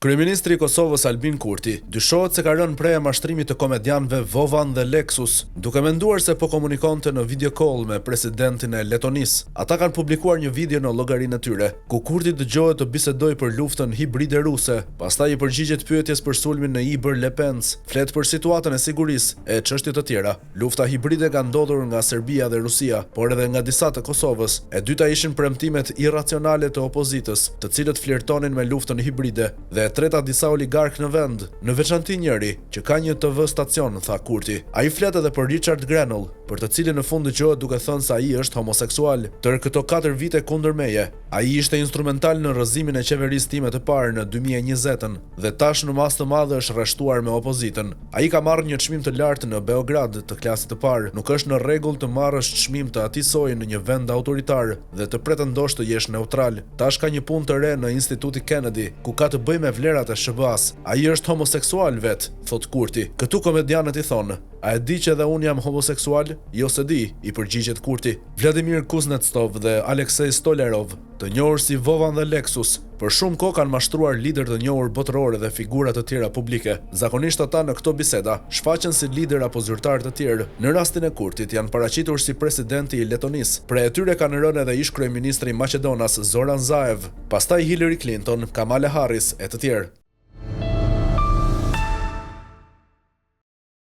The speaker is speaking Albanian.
Kryeministri i Kosovës Albin Kurti dyshohet se ka rënë prej mashtrimit të komedianëve Vovan dhe Lexus, duke menduar se po komunikonte në video call me presidentin e Letonisë. Ata kanë publikuar një video në llogarinë e tyre, ku Kurti dëgjohet të bisedojë për luftën hibride ruse, pastaj i përgjigjet pyetjes për sulmin në Iber Lepens, flet për situatën e sigurisë e çështje të tjera. Lufta hibride ka ndodhur nga Serbia dhe Rusia, por edhe nga disa të Kosovës. E dyta ishin premtimet irracionale të opozitës, të cilët flirtonin me luftën hibride, dhe treta disa oligark në vend, në veçanti njëri që ka një TV stacion, tha Kurti. Ai flet edhe për Richard Grenell, për të cilin në fund dëgohet duke thënë se ai është homoseksual. Tër këto 4 vite kundër meje, ai ishte instrumental në rrëzimin e qeverisë time të parë në 2020-ën dhe tash në mas të madhe është rreshtuar me opozitën. Ai ka marrë një çmim të lartë në Beograd të klasit të parë. Nuk është në rregull të marrësh çmim të atij soji në një vend autoritar dhe të pretendosh të jesh neutral. Tash ka një punë të re në Instituti Kennedy, ku ka të bëjë me vlerat e SBA-s. Ai është homoseksual vet, thot Kurti. Këtu komedianët i thonë: "A e di që edhe unë jam homoseksual?" "Jo se di", i përgjigjet Kurti. Vladimir Kuznetsov dhe Aleksej Stolerov, të njohur si Vovan dhe Lexus, për shumë kohë kanë mashtruar lider të njohur botëror dhe figura të tjera publike. Zakonisht ata në këto biseda shfaqen si lider apo zyrtar të tjerë. Në rastin e Kurtit janë paraqitur si presidenti i Letonisë. Prej atyre kanë rënë edhe ish kryeministri i Maqedonas Zoran Zaev, pastaj Hillary Clinton, Kamala Harris e të tjerë.